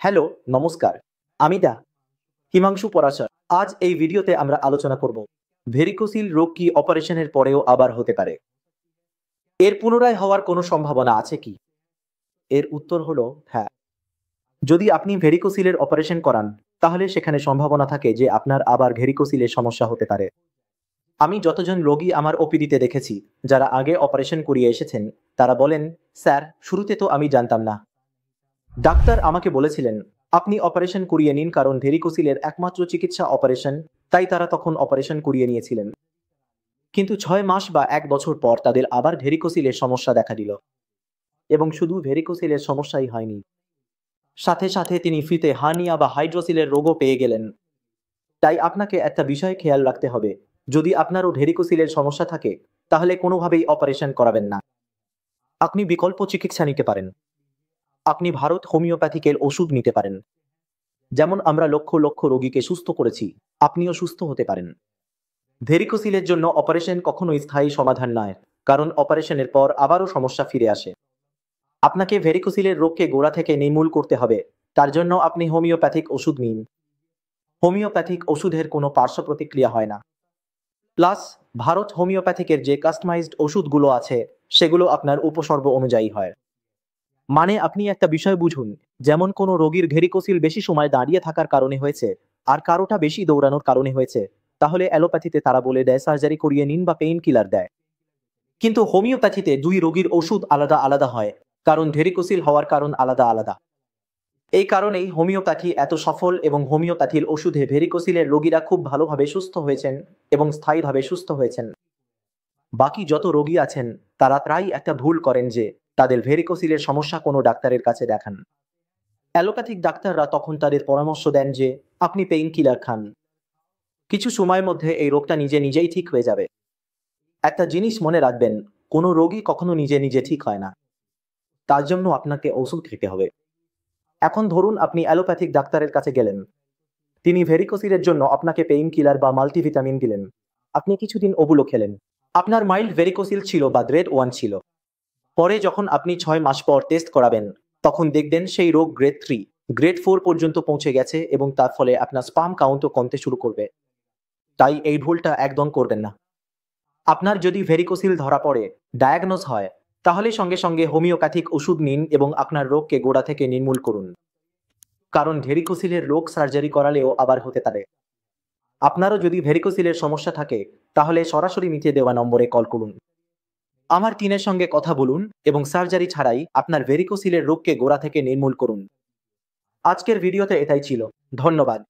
Hello, নমস্কার। আমি হিমাংশু পরাশর। আজ এই ভিডিওতে আমরা আলোচনা করব ভেরিকোসিল রোগ কি অপারেশনের পরেও আবার হতে পারে? এর পুনরায় হওয়ার কোনো সম্ভাবনা আছে কি? এর উত্তর হলো হ্যাঁ। যদি আপনি ভেরিকোসিলের অপারেশন করান, তাহলে সেখানে সম্ভাবনা থাকে যে আপনার আবার ভেরিকোসিলের সমস্যা হতে পারে। আমি যতজন রোগী আমার ওপিডিতে দেখেছি, যারা আগে অপারেশন করিয়ে এসেছেন, তারা বলেন, স্যার, শুরুতে তো আমি জানতাম না। ডাক্তার আমাকে বলেছিলেন, আপনি অপারেশন করিয়ে নিন, কারণ ভেরিকোসিলের একমাত্র চিকিৎসা অপারেশন, তাই তারা তখন অপারেশন করিয়ে নিয়েছিলেন। কিন্তু 6 মাস বা 1 বছর পর তাদের আবার ভেরিকোসিলের সমস্যা দেখা দিল। এবং শুধু ভেরিকোসিলের সমস্যাই হয়নি, সাথে সাথে তিনি ফ্রিতে হার্নিয়া বা হাইড্রোসিলের রোগও পেয়ে গেলেন। তাই আপনাকে একটা বিষয় খেয়াল রাখতে হবে, যদি আপনারও ভেরিকোসিলের সমস্যা থাকে, তাহলে কোনোভাবেই অপারেশন করাবেন না। আপনি বিকল্প চিকিৎসা নিতে পারেন। আপনি ভারত হোমিওপ্যাথিকের ওষুধ নিতে পারেন। যেমন আমরা লক্ষ লক্ষ রোগীকে সুস্থ করেছি, আপনিও সুস্থ হতে পারেন। ভেরিকোসিলের জন্য অপারেশন কখনোই স্থায়ী সমাধান নয়, কারণ অপারেশনের পর আবারও সমস্যা ফিরে আসে। আপনাকে ভেরিকোসিলের রোগকে গোড়া থেকে নির্মূল করতে হবে। তার জন্য আপনি হোমিওপ্যাথিক ওষুধ নিন। হোমিওপ্যাথিক ওষুধের কোনো পার্শ্ব প্রতিক্রিয়া হয় না। প্লাস, ভারত হোমিওপ্যাথিকের যে কাস্টমাইজড ওষুধগুলো আছে, সেগুলো আপনার উপসর্গ অনুযায়ী হয়। মানে আপনি একটা বিষয় বুঝুন, যেমন কোনো রোগীর ভেরিকোসিল বেশি সময় দাঁড়িয়ে থাকার কারণে হয়েছে, আর কারোটা বেশি দৌড়ানোর কারণে হয়েছে, তাহলে অ্যালোপ্যাথিতে তারা বলে দেয় সার্জারি করিয়ে নিন বা পেইন কিলার দেয়। কিন্তু হোমিওপ্যাথিতে দুই রোগীর ওষুধ আলাদা আলাদা হয়, কারণ ভেরিকোসিল হওয়ার কারণ আলাদা আলাদা। এই কারণেই হোমিওপ্যাথি এত সফল, এবং হোমিওপ্যাথির ওষুধে ভেরিকোসিলের রোগীরা খুব ভালোভাবে সুস্থ হয়েছেন এবং স্থায়ীভাবে সুস্থ হয়েছেন। বাকি যত রোগী আছেন, তারা প্রায় একটা ভুল করেন যে তাদের ভেরিকোসিলের সমস্যা কোনো ডাক্তারের কাছে দেখান। অ্যালোপ্যাথিক ডাক্তাররা তখন তাদের পরামর্শ দেন যে আপনি পেইন কিলার খান, কিছু সময়ের মধ্যে এই রোগটা নিজে নিজেই ঠিক হয়ে যাবে। একটা জিনিস মনে রাখবেন, কোনো রোগী কখনো নিজে নিজে ঠিক হয় না। তার জন্য আপনাকে ওষুধ খেতে হবে। এখন ধরুন আপনি অ্যালোপ্যাথিক ডাক্তারের কাছে গেলেন, তিনি ভেরিকোসিলের জন্য আপনাকে পেইন কিলার বা মাল্টিভিটামিন দিলেন। আপনি কিছুদিন ওগুলো খেলেন। আপনার মাইল্ড ভেরিকোসিল ছিল বা গ্রেড 1 ছিল। পরে যখন আপনি 6 মাস পর টেস্ট করাবেন, তখন দেখবেন সেই রোগ গ্রেড 3, গ্রেড 4 পর্যন্ত পৌঁছে গেছে, এবং তার ফলে আপনার স্পাম কাউন্টও কমতে শুরু করবে। তাই এই ভুলটা একদম করবেন না। আপনার যদি ভেরিকোসিল ধরা পড়ে, ডায়াগনোজ হয়, তাহলে সঙ্গে সঙ্গে হোমিওপ্যাথিক ওষুধ নিন এবং আপনার রোগকে গোড়া থেকে নির্মূল করুন। কারণ ভেরিকোসিলের রোগ সার্জারি করালেও আবার হতে পারে। আপনারও যদি ভেরিকোসিলের সমস্যা থাকে, তাহলে সরাসরি নিচে দেওয়া নম্বরে কল করুন। আমার টিমের সঙ্গে কথা বলুন এবং সার্জারি ছাড়াই আপনার ভেরিকোসিলের রোগকে গোড়া থেকে নির্মূল করুন। আজকের ভিডিওতে এটাই ছিল। ধন্যবাদ।